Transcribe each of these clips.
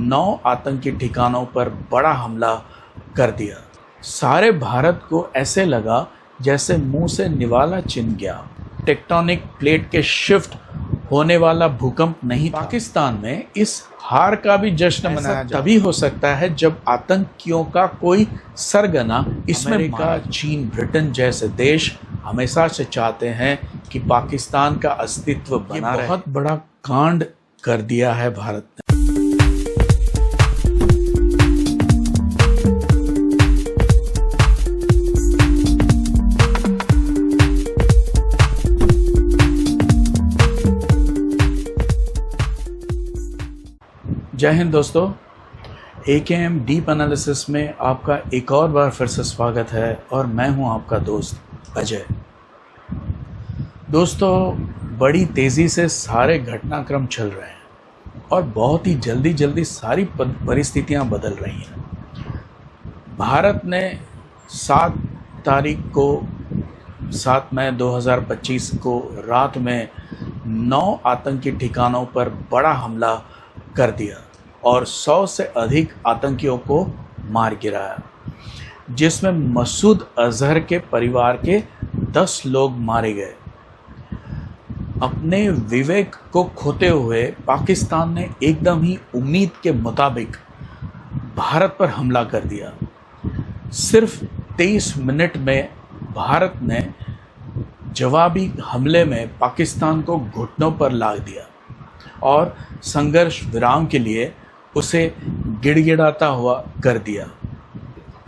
9 आतंकी ठिकानों पर बड़ा हमला कर दिया। सारे भारत को ऐसे लगा जैसे मुंह से निवाला छिन गया। टेक्टोनिक प्लेट के शिफ्ट होने वाला भूकंप नहीं था। पाकिस्तान में इस हार का भी जश्न मनाया तभी हो सकता है जब आतंकियों का कोई सरगना, इसमें अमेरिका, चीन, ब्रिटेन जैसे देश हमेशा से चाहते हैं कि पाकिस्तान का अस्तित्व बना रहे। बहुत बड़ा कांड कर दिया है भारत ने। जय हिंद दोस्तों, AKM डीप एनालिसिस में आपका एक और बार फिर से स्वागत है और मैं हूं आपका दोस्त अजय। दोस्तों, बड़ी तेज़ी से सारे घटनाक्रम चल रहे हैं और बहुत ही जल्दी सारी परिस्थितियां बदल रही हैं। भारत ने 7 मई 2025 को रात में 9 आतंकी ठिकानों पर बड़ा हमला कर दिया और 100 से अधिक आतंकियों को मार गिराया, जिसमें मसूद अजहर के परिवार के 10 लोग मारे गए। अपने विवेक को खोते हुए पाकिस्तान ने एकदम ही उम्मीद के मुताबिक भारत पर हमला कर दिया। सिर्फ 23 मिनट में भारत ने जवाबी हमले में पाकिस्तान को घुटनों पर ला दिया और संघर्ष विराम के लिए उसे गिड़गिड़ाता हुआ कर दिया।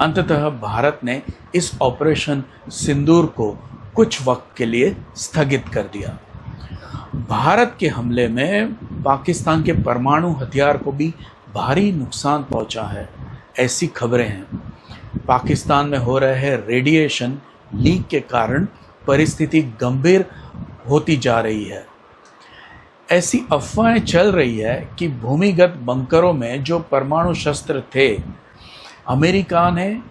अंततः भारत ने इस ऑपरेशन सिंदूर को कुछ वक्त के लिए स्थगित कर दिया। भारत के हमले में पाकिस्तान के परमाणु हथियार को भी भारी नुकसान पहुंचा है, ऐसी खबरें हैं। पाकिस्तान में हो रहे रेडिएशन लीक के कारण परिस्थिति गंभीर होती जा रही है। ऐसी अफवाहें चल रही है कि भूमिगत बंकरों में जो परमाणु शस्त्र थे, अमेरिका ने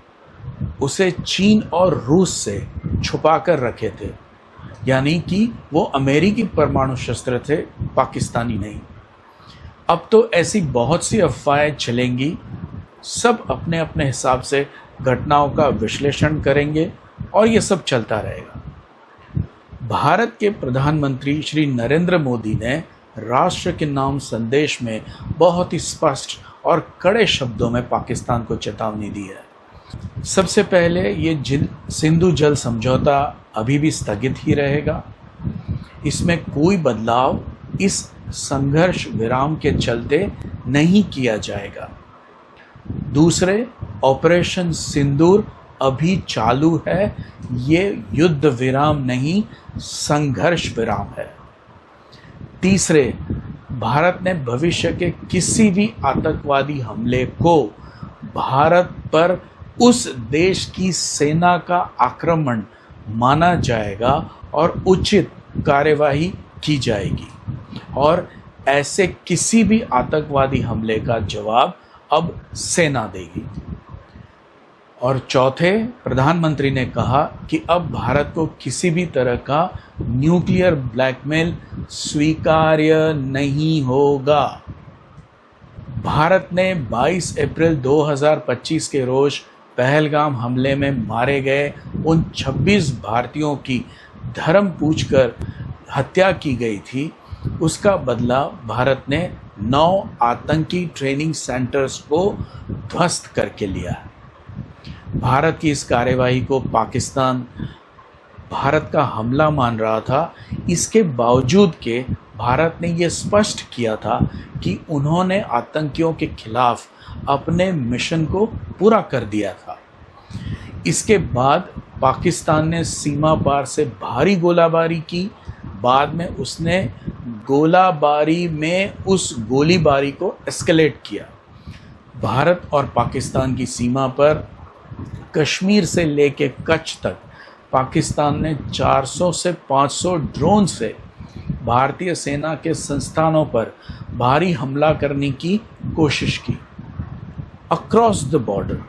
उसे चीन और रूस से छुपा कर रखे थे, यानी कि वो अमेरिकी परमाणु शस्त्र थे, पाकिस्तानी नहीं। अब तो ऐसी बहुत सी अफवाहें चलेंगी, सब अपने अपने हिसाब से घटनाओं का विश्लेषण करेंगे और ये सब चलता रहेगा। भारत के प्रधानमंत्री श्री नरेंद्र मोदी ने राष्ट्र के नाम संदेश में बहुत ही स्पष्ट और कड़े शब्दों में पाकिस्तान को चेतावनी दी है। सबसे पहले ये सिंधु जल समझौता अभी भी स्थगित ही रहेगा, इसमें कोई बदलाव इस संघर्ष विराम के चलते नहीं किया जाएगा। दूसरे, ऑपरेशन सिंदूर अभी चालू है, ये युद्ध विराम नहीं, संघर्ष विराम है। तीसरे, भारत ने भविष्य के किसी भी आतंकवादी हमले को भारत पर उस देश की सेना का आक्रमण माना जाएगा और उचित कार्यवाही की जाएगी और ऐसे किसी भी आतंकवादी हमले का जवाब अब सेना देगी। और चौथे, प्रधानमंत्री ने कहा कि अब भारत को किसी भी तरह का न्यूक्लियर ब्लैकमेल स्वीकार्य नहीं होगा। भारत ने 22 अप्रैल 2025 के रोज पहलगाम हमले में मारे गए उन 26 भारतीयों की धर्म पूछकर हत्या की गई थी, उसका बदला भारत ने 9 आतंकी ट्रेनिंग सेंटर्स को ध्वस्त करके लिया है। भारत की इस कार्यवाही को पाकिस्तान भारत का हमला मान रहा था, इसके बावजूद के भारत ने यह स्पष्ट किया था कि उन्होंने आतंकियों के खिलाफ अपने मिशन को पूरा कर दिया था। इसके बाद पाकिस्तान ने सीमा पार से भारी गोलाबारी की, बाद में उसने गोलाबारी में उस गोलीबारी को एस्केलेट किया। भारत और पाकिस्तान की सीमा पर कश्मीर से लेके कच्छ तक पाकिस्तान ने 400 से 500 ड्रोन से भारतीय सेना के संस्थानों पर भारी हमला करने की कोशिश की अक्रॉस द बॉर्डर।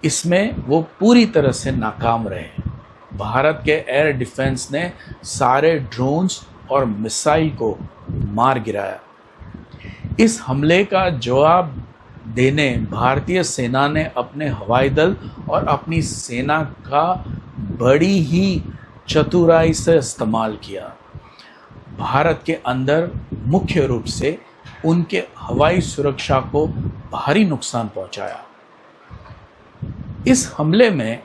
इसमें वो पूरी तरह से नाकाम रहे। भारत के एयर डिफेंस ने सारे ड्रोन्स और मिसाइल को मार गिराया। इस हमले का जवाब देने भारतीय सेना ने अपने हवाई दल और अपनी सेना का बड़ी ही चतुराई से इस्तेमाल किया। भारत के अंदर मुख्य रूप से उनके हवाई सुरक्षा को भारी नुकसान पहुंचाया। इस हमले में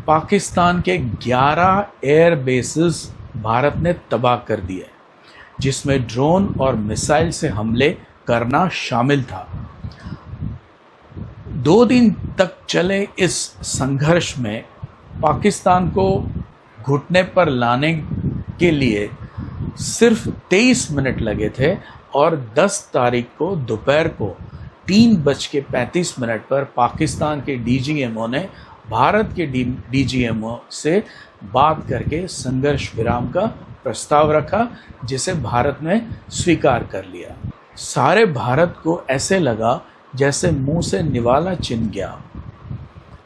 पाकिस्तान के 11 एयर बेसेस भारत ने तबाह कर दिए, जिसमें ड्रोन और मिसाइल से हमले करना शामिल था। 2 दिन तक चले इस संघर्ष में पाकिस्तान को घुटने पर लाने के लिए सिर्फ 23 मिनट लगे थे और 10 तारीख को दोपहर को 3:35 पर पाकिस्तान के डीजीएमओ ने भारत के डीजीएमओ से बात करके संघर्ष विराम का प्रस्ताव रखा, जिसे भारत ने स्वीकार कर लिया। सारे भारत को ऐसे लगा जैसे मुंह से निवाला छिन गया।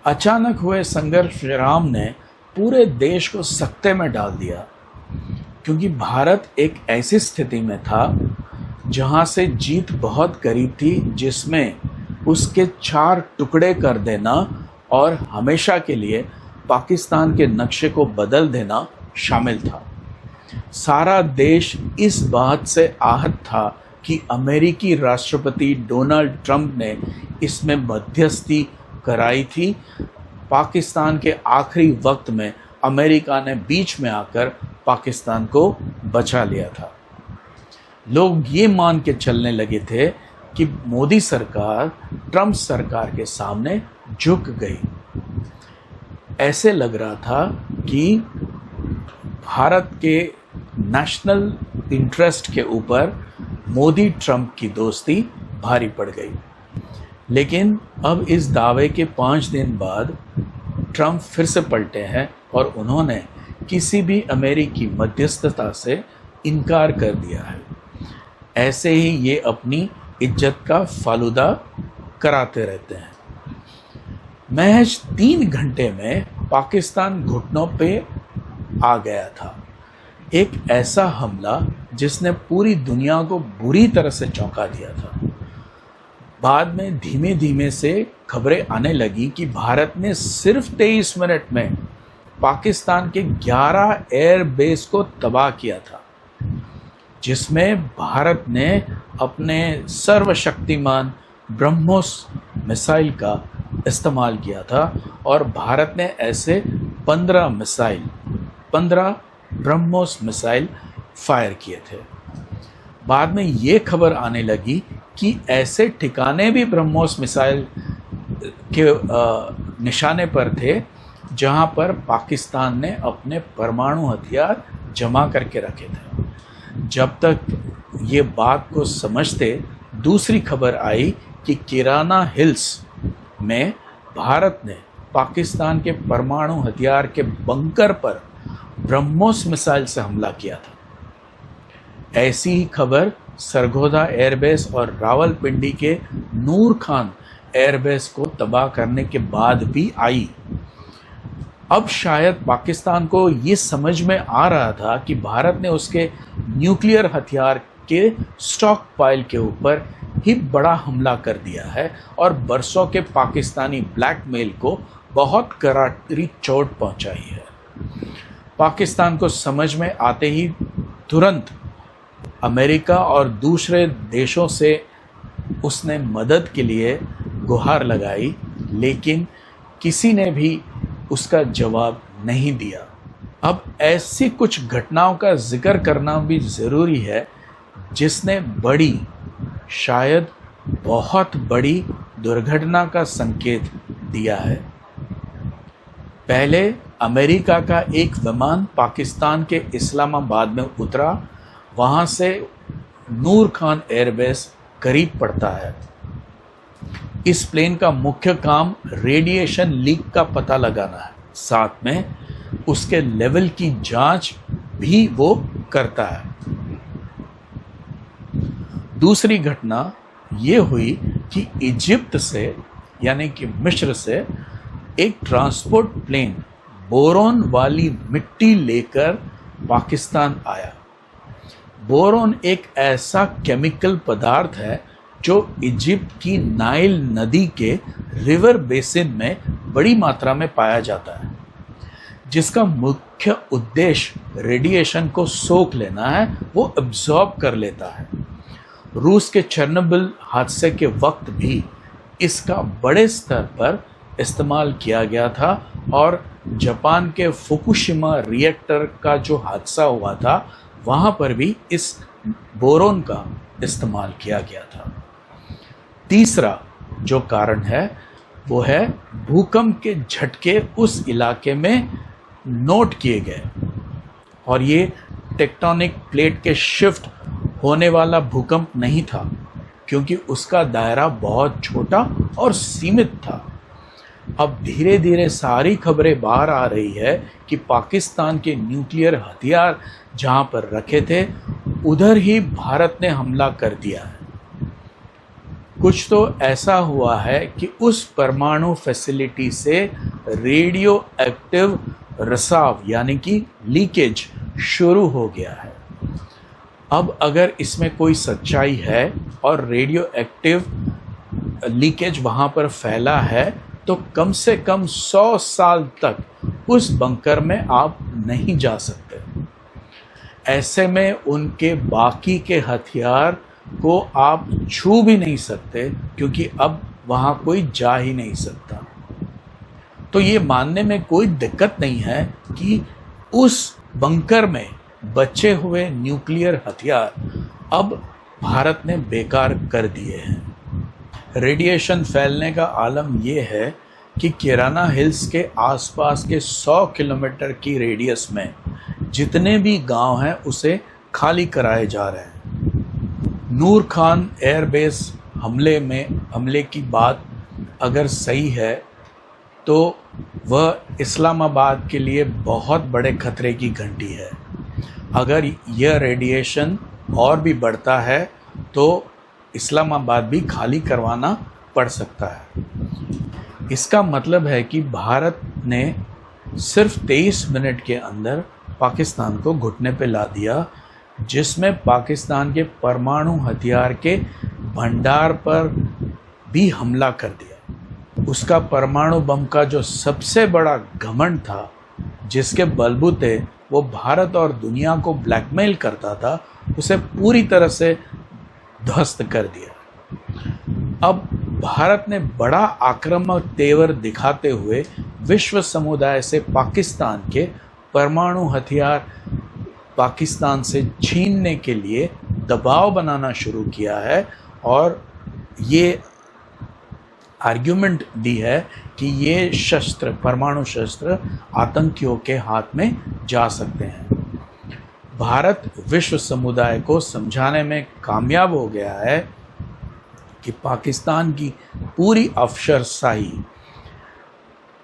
अचानक हुए संघर्ष विराम ने पूरे देश को सकते में डाल दिया, क्योंकि भारत एक ऐसी स्थिति में था जहां से जीत बहुत करीब थी, जिसमें उसके 4 टुकड़े कर देना और हमेशा के लिए पाकिस्तान के नक्शे को बदल देना शामिल था। सारा देश इस बात से आहत था कि अमेरिकी राष्ट्रपति डोनाल्ड ट्रंप ने इसमें मध्यस्थी कराई थी। पाकिस्तान के आखिरी वक्त में अमेरिका ने बीच में आकर पाकिस्तान को बचा लिया था। लोग ये मान के चलने लगे थे कि मोदी सरकार ट्रंप सरकार के सामने झुक गई। ऐसे लग रहा था कि भारत के नेशनल इंटरेस्ट के ऊपर मोदी ट्रंप की दोस्ती भारी पड़ गई। लेकिन अब इस दावे के 5 दिन बाद ट्रंप फिर से पलटे हैं और उन्होंने किसी भी अमेरिकी मध्यस्थता से इनकार कर दिया है। ऐसे ही ये अपनी इज्जत का फालूदा कराते रहते हैं। महज 3 घंटे में पाकिस्तान घुटनों पे आ गया था। एक ऐसा हमला जिसने पूरी दुनिया को बुरी तरह से चौंका दिया था। बाद में धीमे धीमे से खबरें आने लगी कि भारत ने सिर्फ 23 मिनट में पाकिस्तान के 11 एयर बेस को तबाह किया था, जिसमें भारत ने अपने सर्वशक्तिमान ब्रह्मोस मिसाइल का इस्तेमाल किया था और भारत ने ऐसे 15 ब्रह्मोस मिसाइल फायर किए थे। बाद में ये खबर आने लगी कि ऐसे ठिकाने भी ब्रह्मोस मिसाइल के निशाने पर थे जहां पर पाकिस्तान ने अपने परमाणु हथियार जमा करके रखे थे। जब तक ये बात को समझते, दूसरी खबर आई कि किराना हिल्स में भारत ने पाकिस्तान के परमाणु हथियार के बंकर पर ब्रह्मोस मिसाइल से हमला किया था। ऐसी ही खबर सरगोधा एयरबेस और रावलपिंडी के नूर खान एयरबेस को तबाह करने के बाद भी आई। अब शायद पाकिस्तान को ये समझ में आ रहा था कि भारत ने उसके न्यूक्लियर हथियार के स्टॉक पाइल के ऊपर ही बड़ा हमला कर दिया है और बरसों के पाकिस्तानी ब्लैकमेल को बहुत करारी चोट पहुंचाई है। पाकिस्तान को समझ में आते ही तुरंत अमेरिका और दूसरे देशों से उसने मदद के लिए गुहार लगाई, लेकिन किसी ने भी उसका जवाब नहीं दिया। अब ऐसी कुछ घटनाओं का जिक्र करना भी ज़रूरी है जिसने बड़ी, शायद बहुत बड़ी दुर्घटना का संकेत दिया है। पहले अमेरिका का एक विमान पाकिस्तान के इस्लामाबाद में उतरा। वहाँ से नूर खान एयरबेस करीब पड़ता है। इस प्लेन का मुख्य काम रेडिएशन लीक का पता लगाना है, साथ में उसके लेवल की जांच भी वो करता है। दूसरी घटना ये हुई कि इजिप्ट से, यानी कि मिस्र से, एक ट्रांसपोर्ट प्लेन बोरोन वाली मिट्टी लेकर पाकिस्तान आया। बोरोन एक ऐसा केमिकल पदार्थ है जो इजिप्ट की नाइल नदी के रिवर बेसिन में बड़ी मात्रा में पाया जाता है, जिसका मुख्य उद्देश्य रेडिएशन को सोख लेना है, वो एब्जॉर्ब कर लेता है। रूस के चेर्नोबिल हादसे के वक्त भी इसका बड़े स्तर पर इस्तेमाल किया गया था और जापान के फुकुशिमा रिएक्टर का जो हादसा हुआ था वहाँ पर भी इस बोरोन का इस्तेमाल किया गया था। तीसरा जो कारण है वो है भूकंप के झटके उस इलाके में नोट किए गए, और ये टेक्टोनिक प्लेट के शिफ्ट होने वाला भूकंप नहीं था, क्योंकि उसका दायरा बहुत छोटा और सीमित था। अब धीरे धीरे सारी खबरें बाहर आ रही है कि पाकिस्तान के न्यूक्लियर हथियार जहां पर रखे थे उधर ही भारत ने हमला कर दिया है। कुछ तो ऐसा हुआ है कि उस परमाणु फैसिलिटी से रेडियो एक्टिव रिसाव यानी कि लीकेज शुरू हो गया है। अब अगर इसमें कोई सच्चाई है और रेडियो एक्टिव लीकेज वहाँ पर फैला है तो कम से कम 100 साल तक उस बंकर में आप नहीं जा सकते। ऐसे में उनके बाकी के हथियार को आप छू भी नहीं सकते, क्योंकि अब वहाँ कोई जा ही नहीं सकता। तो ये मानने में कोई दिक्कत नहीं है कि उस बंकर में बचे हुए न्यूक्लियर हथियार अब भारत ने बेकार कर दिए हैं। रेडिएशन फैलने का आलम ये है कि किराना हिल्स के आसपास के 100 किलोमीटर की रेडियस में जितने भी गांव हैं उसे खाली कराए जा रहे हैं। नूर खान एयरबेस हमले की बात अगर सही है तो वह इस्लामाबाद के लिए बहुत बड़े खतरे की घंटी है। अगर यह रेडिएशन और भी बढ़ता है तो इस्लामाबाद भी खाली करवाना पड़ सकता है। इसका मतलब है कि भारत ने सिर्फ 23 मिनट के अंदर पाकिस्तान को घुटने पे ला दिया, जिसमें पाकिस्तान के परमाणु हथियार के भंडार पर भी हमला कर दिया। उसका परमाणु बम का जो सबसे बड़ा घमंड था, जिसके बलबूते वो भारत और दुनिया को ब्लैकमेल करता था, उसे पूरी तरह से ध्वस्त कर दिया। अब भारत ने बड़ा आक्रामक तेवर दिखाते हुए विश्व समुदाय से पाकिस्तान के परमाणु हथियार पाकिस्तान से छीनने के लिए दबाव बनाना शुरू किया है, और ये आर्ग्यूमेंट दी है कि ये शस्त्र, परमाणु शस्त्र आतंकियों के हाथ में जा सकते हैं। भारत विश्व समुदाय को समझाने में कामयाब हो गया है कि पाकिस्तान की पूरी अफसरशाही,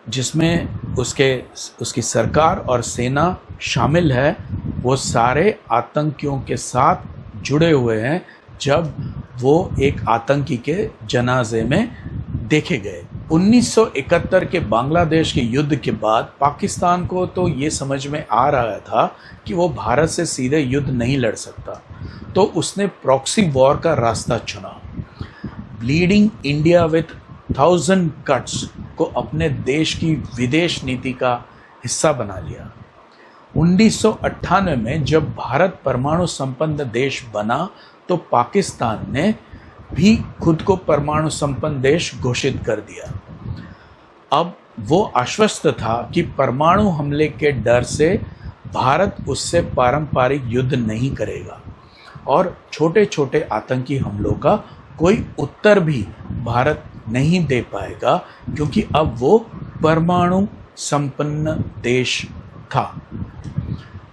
जिसमें उसकी सरकार और सेना शामिल है, वो सारे आतंकियों के साथ जुड़े हुए हैं जब वो एक आतंकी के जनाजे में देखे गए। 1971 के बांग्लादेश के युद्ध के बाद पाकिस्तान को तो ये समझ में आ रहा था कि वो भारत से सीधे युद्ध नहीं लड़ सकता, तो उसने प्रॉक्सी वॉर का रास्ता चुना। ब्लीडिंग इंडिया विथ 1000 कट्स को अपने देश की विदेश नीति का हिस्सा बना लिया। 1998 में जब भारत परमाणु संपन्न देश बना तो पाकिस्तान ने भी खुद को परमाणु संपन्न देश घोषित कर दिया। अब वो आश्वस्त था कि परमाणु हमले के डर से भारत उससे पारंपरिक युद्ध नहीं करेगा और छोटे छोटे आतंकी हमलों का कोई उत्तर भी भारत नहीं दे पाएगा, क्योंकि अब वो परमाणु संपन्न देश था।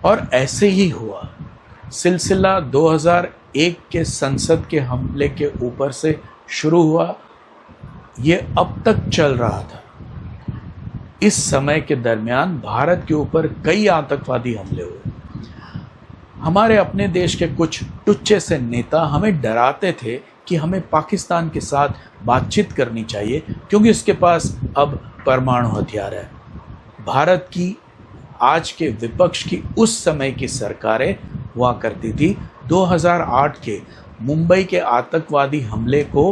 और ऐसे ही हुआ। सिलसिला 2001 के संसद के हमले के ऊपर से शुरू हुआ, ये अब तक चल रहा था। इस समय के दरमियान भारत के ऊपर कई आतंकवादी हमले हुए। हमारे अपने देश के कुछ टुच्चे से नेता हमें डराते थे कि हमें पाकिस्तान के साथ बातचीत करनी चाहिए, क्योंकि उसके पास अब परमाणु हथियार है। भारत की आज के विपक्ष की उस समय की सरकारें हुआ करती थी। 2008 के मुंबई के आतंकवादी हमले को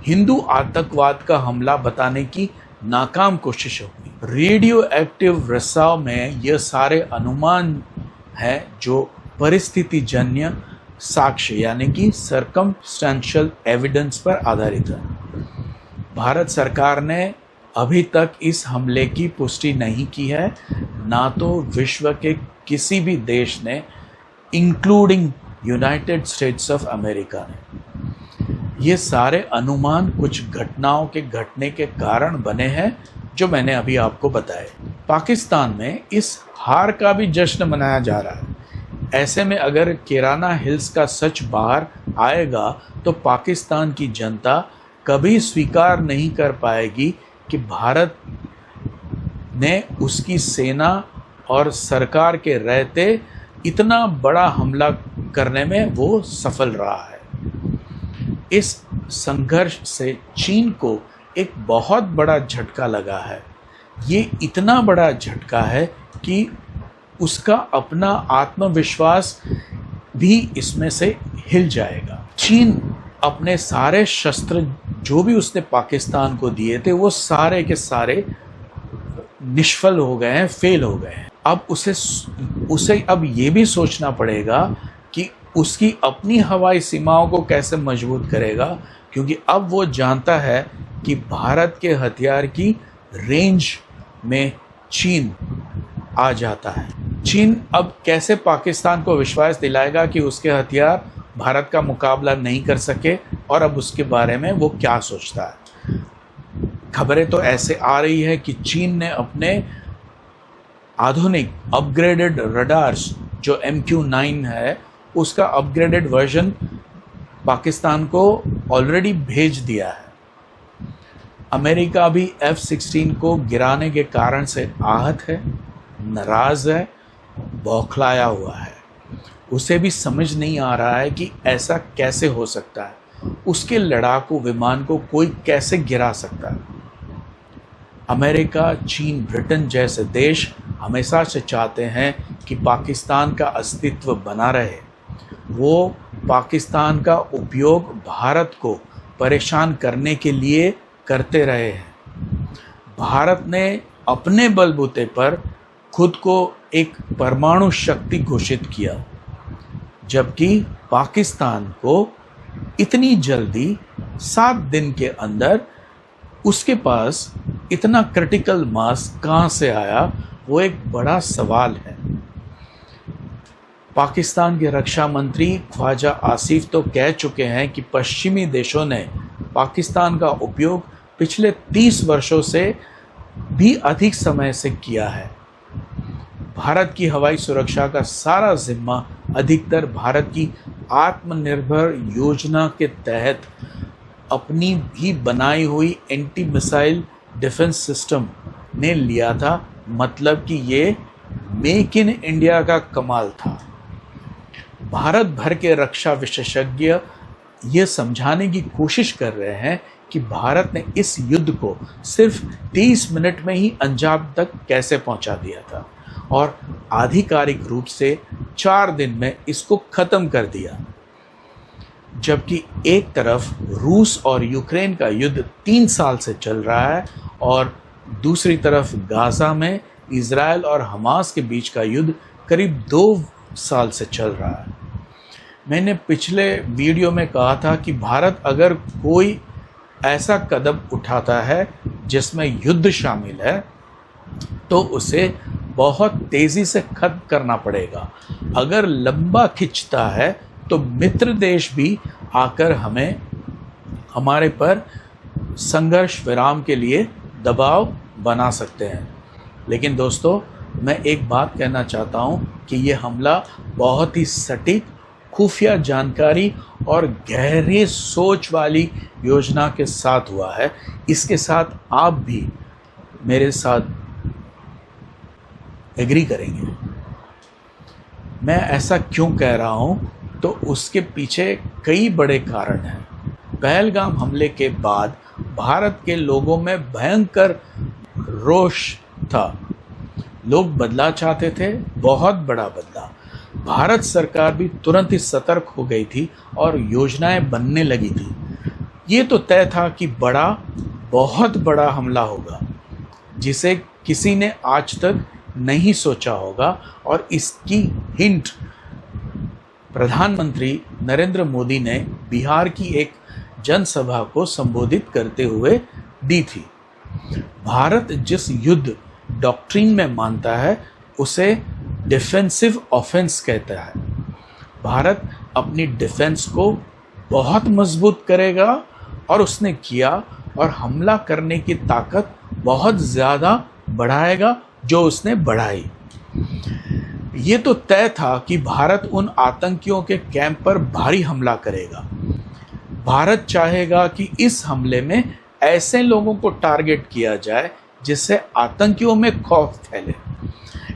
हिंदू आतंकवाद का हमला बताने की नाकाम कोशिश होगी। रेडियो एक्टिव रिसाव में यह सारे अनुमान हैं जो परिस्थितिजन्य साक्ष्य यानी कि सर्कमस्टेंशियल एविडेंस पर आधारित है। भारत सरकार ने अभी तक इस हमले की पुष्टि नहीं की है, ना तो विश्व के किसी भी देश ने, including United states of America ने। ये सारे अनुमान कुछ घटनाओं के घटने के कारण बने हैं जो मैंने अभी आपको बताए। पाकिस्तान में इस हार का भी जश्न मनाया जा रहा है। ऐसे में अगर किराना हिल्स का सच बाहर आएगा तो पाकिस्तान की जनता कभी स्वीकार नहीं कर पाएगी कि भारत ने उसकी सेना और सरकार के रहते इतना बड़ा हमला करने में वो सफल रहा है। इस संघर्ष से चीन को एक बहुत बड़ा झटका लगा है। ये इतना बड़ा झटका है कि उसका अपना आत्मविश्वास भी इसमें से हिल जाएगा। चीन अपने सारे शस्त्र जो भी उसने पाकिस्तान को दिए थे वो सारे के सारे निष्फल हो गए हैं, फेल हो गए हैं। अब उसे अब ये भी सोचना पड़ेगा कि उसकी अपनी हवाई सीमाओं को कैसे मजबूत करेगा, क्योंकि अब वो जानता है कि भारत के हथियार की रेंज में चीन आ जाता है। चीन अब कैसे पाकिस्तान को विश्वास दिलाएगा कि उसके हथियार भारत का मुकाबला नहीं कर सके, और अब उसके बारे में वो क्या सोचता है। खबरें तो ऐसे आ रही है कि चीन ने अपने आधुनिक अपग्रेडेड रडार्स जो MQ-9 है उसका अपग्रेडेड वर्जन पाकिस्तान को ऑलरेडी भेज दिया है। अमेरिका भी F-16 को गिराने के कारण से आहत है, नाराज है, बौखलाया हुआ है। उसे भी समझ नहीं आ रहा है कि ऐसा कैसे हो सकता है, उसके लड़ाकू विमान को कोई कैसे गिरा सकता है। अमेरिका, चीन, ब्रिटेन जैसे देश हमेशा से चाहते हैं कि पाकिस्तान का अस्तित्व बना रहे। वो पाकिस्तान का उपयोग भारत को परेशान करने के लिए करते रहे हैं। भारत ने अपने बलबूते पर खुद को एक परमाणु शक्ति घोषित किया, जबकि पाकिस्तान को इतनी जल्दी 7 दिन के अंदर उसके पास इतना क्रिटिकल मास कहाँ से आया, वो एक बड़ा सवाल है। पाकिस्तान के रक्षा मंत्री ख्वाजा आसिफ तो कह चुके हैं कि पश्चिमी देशों ने पाकिस्तान का उपयोग पिछले 30 वर्षों से भी अधिक समय से किया है। भारत की हवाई सुरक्षा का सारा जिम्मा अधिकतर भारत की आत्मनिर्भर योजना के तहत अपनी भी बनाई हुई एंटी मिसाइल डिफेंस सिस्टम ने लिया था। मतलब कि ये मेक इन इंडिया का कमाल था। भारत भर के रक्षा विशेषज्ञ ये समझाने की कोशिश कर रहे हैं कि भारत ने इस युद्ध को सिर्फ 30 मिनट में ही अंजाम तक कैसे पहुंचा दिया था, और आधिकारिक रूप से 4 दिन में इसको ख़त्म कर दिया। जबकि एक तरफ रूस और यूक्रेन का युद्ध 3 साल से चल रहा है, और दूसरी तरफ गाज़ा में इज़राइल और हमास के बीच का युद्ध करीब 2 साल से चल रहा है। मैंने पिछले वीडियो में कहा था कि भारत अगर कोई ऐसा कदम उठाता है जिसमें युद्ध शामिल है तो उसे बहुत तेज़ी से ख़त्म करना पड़ेगा। अगर लंबा खिंचता है तो मित्र देश भी आकर हमारे पर संघर्ष विराम के लिए दबाव बना सकते हैं। लेकिन दोस्तों, मैं एक बात कहना चाहता हूँ कि ये हमला बहुत ही सटीक, खुफिया जानकारी और गहरी सोच वाली योजना के साथ हुआ है। इसके साथ आप भी मेरे साथ एग्री करेंगे। मैं ऐसा क्यों कह रहा हूँ, तो उसके पीछे कई बड़े कारण हैं। पहलगाम हमले के बाद भारत के लोगों में भयंकर रोष था। लोग बदला चाहते थे, बहुत बड़ा बदला। भारत सरकार भी तुरंत ही सतर्क हो गई थी और योजनाएं बनने लगी थी। ये तो तय था कि बहुत बड़ा हमला होगा, जिसे किसी ने आज तक नहीं सोचा होगा, और इसकी हिंट प्रधानमंत्री नरेंद्र मोदी ने बिहार की एक जनसभा को संबोधित करते हुए दी थी। भारत जिस युद्ध डॉक्ट्रिन में मानता है उसे डिफेंसिव ऑफेंस कहता है। भारत अपनी डिफेंस को बहुत मजबूत करेगा, और उसने किया, और हमला करने की ताकत बहुत ज़्यादा बढ़ाएगा जो उसने बढ़ाई। ये तो तय था कि भारत उन आतंकियों के कैंप पर भारी हमला करेगा। भारत चाहेगा कि इस हमले में ऐसे लोगों को टारगेट किया जाए जिससे आतंकियों में खौफ फैले।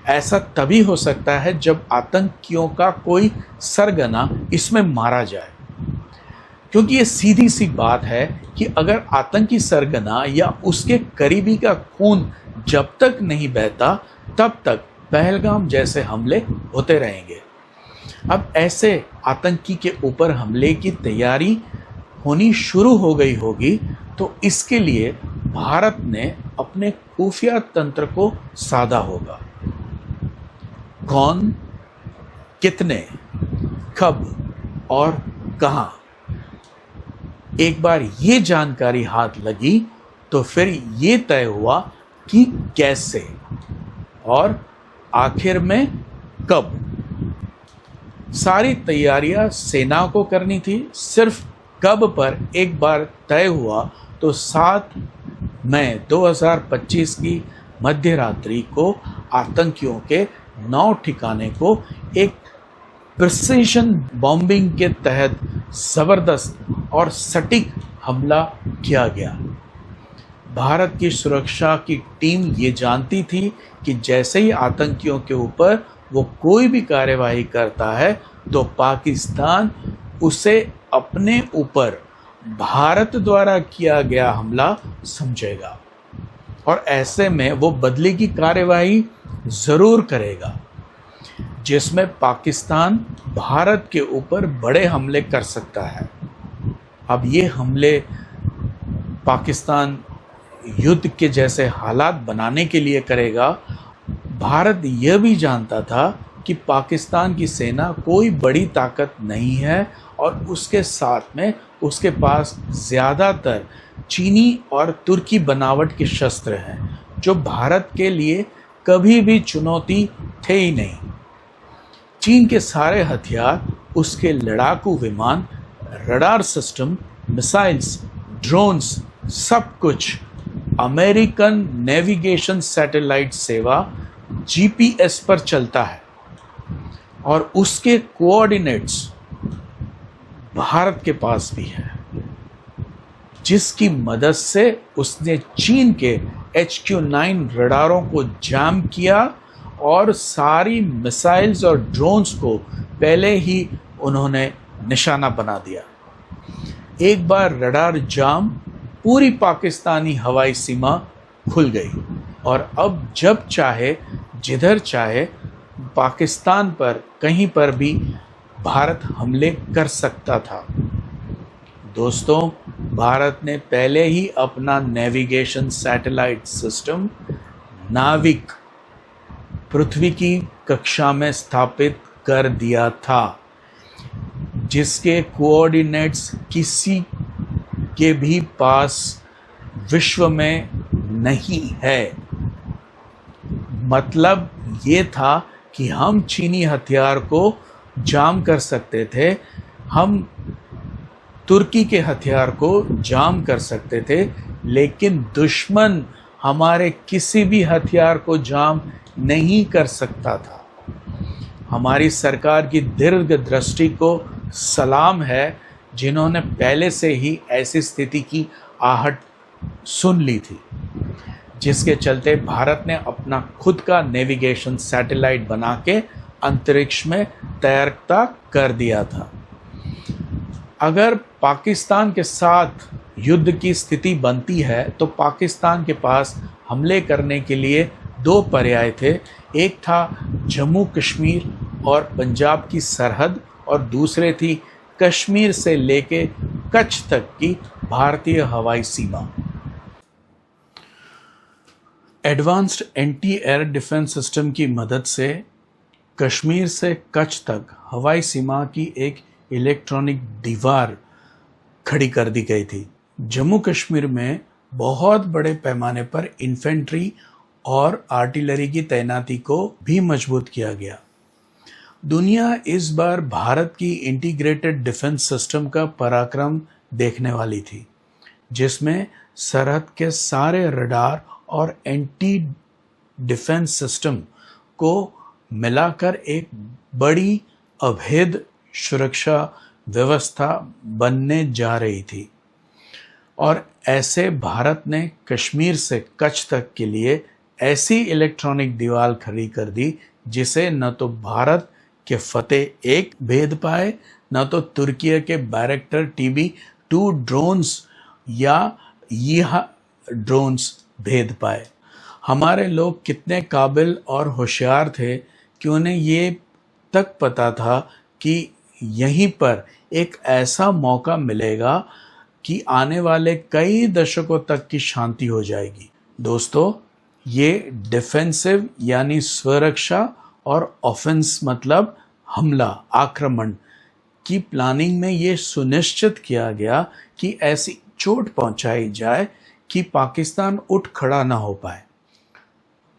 ऐसा तभी हो सकता है जब आतंकियों का कोई सरगना इसमें मारा जाए, क्योंकि ये सीधी सी बात है कि अगर आतंकी सरगना या उसके करीबी का खून जब तक नहीं बहता तब तक पहलगाम जैसे हमले होते रहेंगे। अब ऐसे आतंकी के ऊपर हमले की तैयारी होनी शुरू हो गई होगी, तो इसके लिए भारत ने अपने खुफिया तंत्र को साधा होगा। कौन, कितने, कब और कहां, एक बार ये जानकारी हाथ लगी तो फिर ये तय हुआ कि कैसे और आखिर में कब। सारी तैयारियां सेना को करनी थी। सिर्फ कब पर एक बार तय हुआ तो 7 मई 2025 की मध्य रात्रि को आतंकियों के 9 ठिकाने को एक प्रिसीजन बॉम्बिंग के तहत ज़बरदस्त और सटीक हमला किया गया। भारत की सुरक्षा की टीम ये जानती थी कि जैसे ही आतंकियों के ऊपर वो कोई भी कार्यवाही करता है तो पाकिस्तान उसे अपने ऊपर भारत द्वारा किया गया हमला समझेगा, और ऐसे में वो बदले की कार्यवाही ज़रूर करेगा, जिसमें पाकिस्तान भारत के ऊपर बड़े हमले कर सकता है। अब ये हमले पाकिस्तान युद्ध के जैसे हालात बनाने के लिए करेगा। भारत यह भी जानता था कि पाकिस्तान की सेना कोई बड़ी ताकत नहीं है, और उसके साथ में उसके पास ज़्यादातर चीनी और तुर्की बनावट के शस्त्र हैं, जो भारत के लिए कभी भी चुनौती थे ही नहीं। चीन के सारे हथियार, उसके लड़ाकू विमान, रडार सिस्टम, मिसाइल्स, ड्रोन्स, सब कुछ अमेरिकन नेविगेशन सैटेलाइट सेवा जीपीएस पर चलता है, और उसके कोऑर्डिनेट्स भारत के पास भी है, जिसकी मदद से उसने चीन के HQ-9 रडारों को जाम किया, और सारी मिसाइल्स और ड्रोन्स को पहले ही उन्होंने निशाना बना दिया। एक बार रडार जाम, पूरी पाकिस्तानी हवाई सीमा खुल गई, और अब जब चाहे जिधर चाहे पाकिस्तान पर कहीं पर भी भारत हमले कर सकता था। दोस्तों, भारत ने पहले ही अपना नेविगेशन सैटेलाइट सिस्टम नाविक पृथ्वी की कक्षा में स्थापित कर दिया था, जिसके कोऑर्डिनेट्स किसी के भी पास विश्व में नहीं है। मतलब ये था कि हम चीनी हथियार को जाम कर सकते थे, हम तुर्की के हथियार को जाम कर सकते थे, लेकिन दुश्मन हमारे किसी भी हथियार को जाम नहीं कर सकता था। हमारी सरकार की दीर्घ दृष्टि को सलाम है, जिन्होंने पहले से ही ऐसी स्थिति की आहट सुन ली थी, जिसके चलते भारत ने अपना खुद का नेविगेशन सैटेलाइट बना के अंतरिक्ष में तैरता कर दिया था। अगर पाकिस्तान के साथ युद्ध की स्थिति बनती है तो पाकिस्तान के पास हमले करने के लिए 2 पर्याय थे। एक था जम्मू कश्मीर और पंजाब की सरहद और दूसरे थी कश्मीर से लेके कच्छ तक की भारतीय हवाई सीमा। Advanced anti air defence system की मदद से कश्मीर से कच्छ तक हवाई सीमा की एक इलेक्ट्रॉनिक दीवार खड़ी कर दी गई थी। जम्मू कश्मीर में बहुत बड़े पैमाने पर इन्फेंट्री और आर्टिलरी की तैनाती को भी मजबूत किया गया। दुनिया इस बार भारत की इंटीग्रेटेड डिफेंस सिस्टम का पराक्रम देखने वाली थी, जिसमें सरहद के सारे रडार और एंटी डिफेंस सिस्टम को मिलाकर एक बड़ी अभेद सुरक्षा व्यवस्था बनने जा रही थी। और ऐसे भारत ने कश्मीर से कच्छ तक के लिए ऐसी इलेक्ट्रॉनिक दीवार खड़ी कर दी जिसे न तो भारत के फतेह एक भेद पाए, न तो तुर्की के बैरक्टर TB2 ड्रोन्स या यह ड्रोन्स भेद पाए। हमारे लोग कितने काबिल और होशियार थे कि उन्हें ये तक पता था कि यहीं पर एक ऐसा मौका मिलेगा कि आने वाले कई दशकों तक की शांति हो जाएगी। दोस्तों, ये डिफेंसिव यानी स्वरक्षा और ऑफेंस मतलब हमला, आक्रमण की प्लानिंग में ये सुनिश्चित किया गया कि ऐसी चोट पहुंचाई जाए कि पाकिस्तान उठ खड़ा ना हो पाए।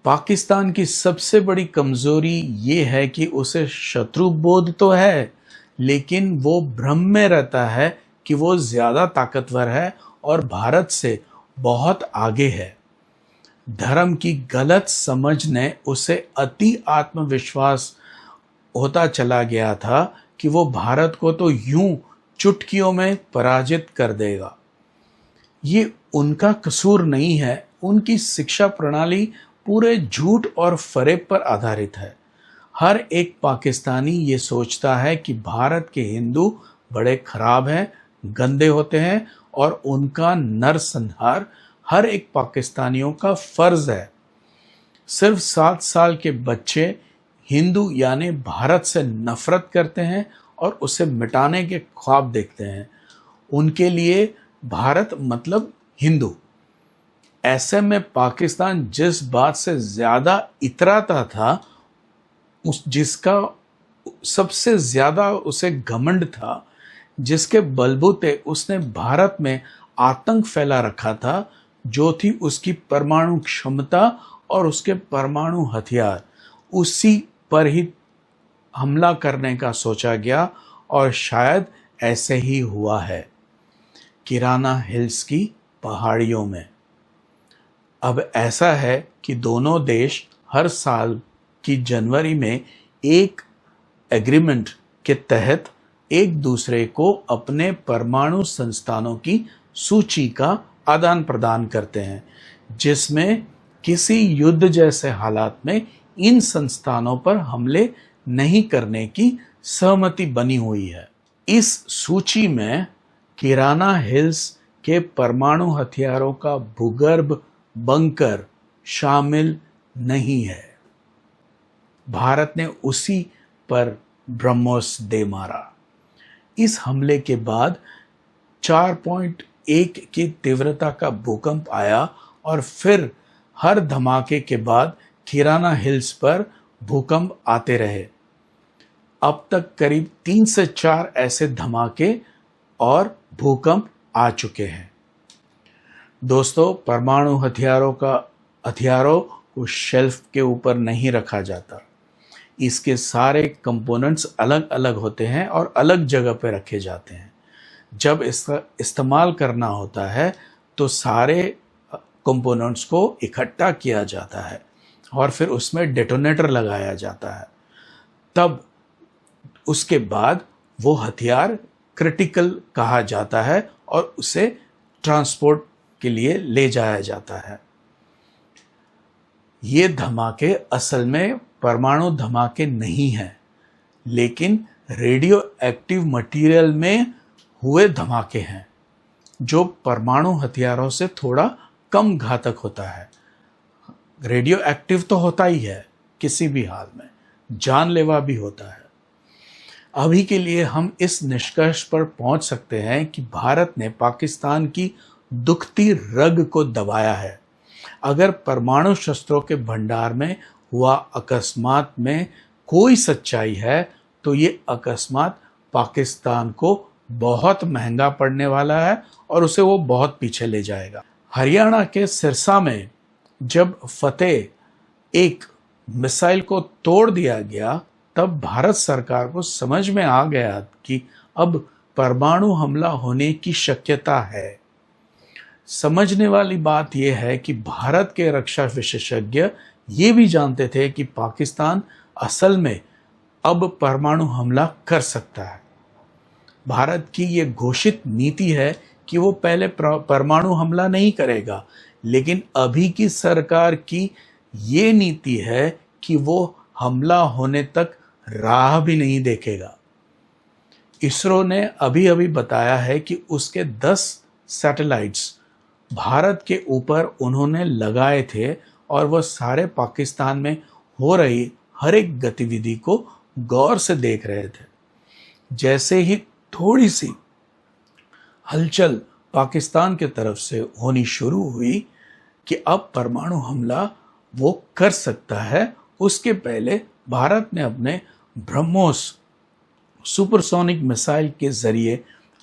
पाकिस्तान की सबसे बड़ी कमजोरी ये है कि उसे शत्रु बोध तो है, लेकिन वो भ्रम में रहता है कि वो ज्यादा ताकतवर है और भारत से बहुत आगे है। धर्म की गलत समझ ने उसे अति आत्मविश्वास होता चला गया था कि वो भारत को तो यूं चुटकियों में पराजित कर देगा। ये उनका कसूर नहीं है, उनकी शिक्षा प्रणाली पूरे झूठ और फरेब पर आधारित है। हर एक पाकिस्तानी ये सोचता है कि भारत के हिंदू बड़े खराब हैं, गंदे होते हैं और उनका नरसंहार हर एक पाकिस्तानियों का फर्ज है। सिर्फ 7 साल के बच्चे हिंदू यानी भारत से नफरत करते हैं और उसे मिटाने के ख्वाब देखते हैं। उनके लिए भारत मतलब हिंदू। ऐसे में पाकिस्तान जिस बात से ज्यादा इतराता था, जिसका सबसे ज्यादा उसे घमंड था, जिसके बलबूते उसने भारत में आतंक फैला रखा था, जो थी उसकी परमाणु क्षमता और उसके परमाणु हथियार, उसी पर ही हमला करने का सोचा गया और शायद ऐसे ही हुआ है। किराना हिल्स की पहाड़ियों में अब ऐसा है कि दोनों देश हर साल की जनवरी में एक एग्रीमेंट के तहत एक दूसरे को अपने परमाणु संस्थानों की सूची का आदान प्रदान करते हैं, जिसमें किसी युद्ध जैसे हालात में इन संस्थानों पर हमले नहीं करने की सहमति बनी हुई है। इस सूची में किराना हिल्स के परमाणु हथियारों का भूगर्भ बंकर शामिल नहीं है। भारत ने उसी पर ब्रह्मोस दे मारा। इस हमले के बाद 4.1 की तीव्रता का भूकंप आया और फिर हर धमाके के बाद किराना हिल्स पर भूकंप आते रहे। अब तक करीब 3 से 4 ऐसे धमाके और भूकंप आ चुके हैं। दोस्तों, परमाणु हथियारों को शेल्फ के ऊपर नहीं रखा जाता। इसके सारे कंपोनेंट्स अलग अलग होते हैं और अलग जगह पे रखे जाते हैं। जब इसका इस्तेमाल करना होता है तो सारे कंपोनेंट्स को इकट्ठा किया जाता है और फिर उसमें डेटोनेटर लगाया जाता है। तब उसके बाद वो हथियार क्रिटिकल कहा जाता है और उसे ट्रांसपोर्ट के लिए ले जाया जाता है। ये धमाके असल में परमाणु धमाके नहीं हैं, लेकिन रेडियो एक्टिव मटेरियल में हुए धमाके हैं, जो परमाणु हथियारों से थोड़ा कम घातक होता है। रेडियो एक्टिव तो होता ही है किसी भी हाल में, जानलेवा भी होता है। अभी के लिए हम इस निष्कर्ष पर पहुंच सकते हैं कि भारत ने पाकिस्तान की दुखती रग को दबाया है। अगर परमाणु शस्त्रों के भंडार में हुआ अकस्मात में कोई सच्चाई है तो ये अकस्मात पाकिस्तान को बहुत महंगा पड़ने वाला है और उसे वो बहुत पीछे ले जाएगा। हरियाणा के सिरसा में जब फतेह एक मिसाइल को तोड़ दिया गया तब भारत सरकार को समझ में आ गया कि अब परमाणु हमला होने की शक्यता है। समझने वाली बात यह है कि भारत के रक्षा विशेषज्ञ ये भी जानते थे कि पाकिस्तान असल में अब परमाणु हमला कर सकता है। भारत की ये घोषित नीति है कि वो पहले परमाणु हमला नहीं करेगा, लेकिन अभी की सरकार की ये नीति है कि वो हमला होने तक राह भी नहीं देखेगा। इसरो ने अभी अभी बताया है कि उसके 10 सैटेलाइट्स भारत के ऊपर उन्होंने लगाए थे और वह सारे पाकिस्तान में हो रही हर एक गतिविधि को गौर से देख रहे थे। जैसे ही थोड़ी सी हलचल पाकिस्तान की तरफ से होनी शुरू हुई कि अब परमाणु हमला वो कर सकता है, उसके पहले भारत ने अपने ब्रह्मोस सुपरसोनिक मिसाइल के जरिए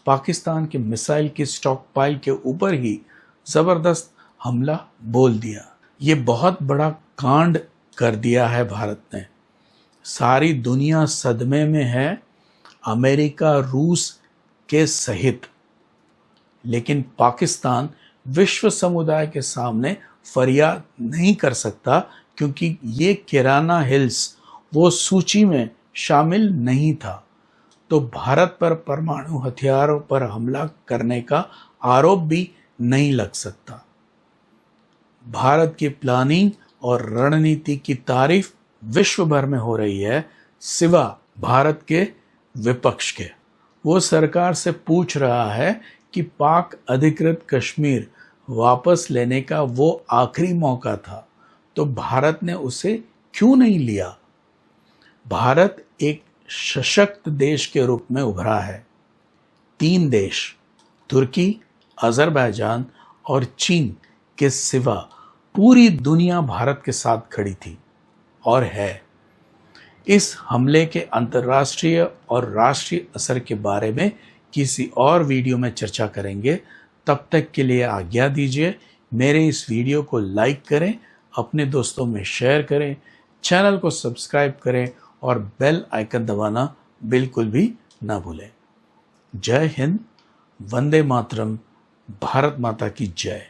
पाकिस्तान के मिसाइल की स्टॉक पाइल के ऊपर ही जबरदस्त हमला बोल दिया। ये बहुत बड़ा कांड कर दिया है भारत ने। सारी दुनिया सदमे में है, अमेरिका रूस के सहित, लेकिन पाकिस्तान विश्व समुदाय के सामने फरियाद नहीं कर सकता क्योंकि ये किराना हिल्स वो सूची में शामिल नहीं था। तो भारत पर परमाणु हथियारों पर हमला करने का आरोप भी नहीं लग सकता। भारत की प्लानिंग और रणनीति की तारीफ विश्व भर में हो रही है, सिवा भारत के विपक्ष के। वो सरकार से पूछ रहा है कि पाक अधिकृत कश्मीर वापस लेने का वो आखिरी मौका था, तो भारत ने उसे क्यों नहीं लिया? भारत एक सशक्त देश के रूप में उभरा है। 3 देश तुर्की, अजरबैजान और चीन के सिवा पूरी दुनिया भारत के साथ खड़ी थी और है। इस हमले के अंतर्राष्ट्रीय और राष्ट्रीय असर के बारे में किसी और वीडियो में चर्चा करेंगे। तब तक के लिए आज्ञा दीजिए। मेरे इस वीडियो को लाइक करें, अपने दोस्तों में शेयर करें, चैनल को सब्सक्राइब करें और बेल आइकन दबाना बिल्कुल भी ना भूलें। जय हिंद, वंदे मातरम, भारत माता की जय।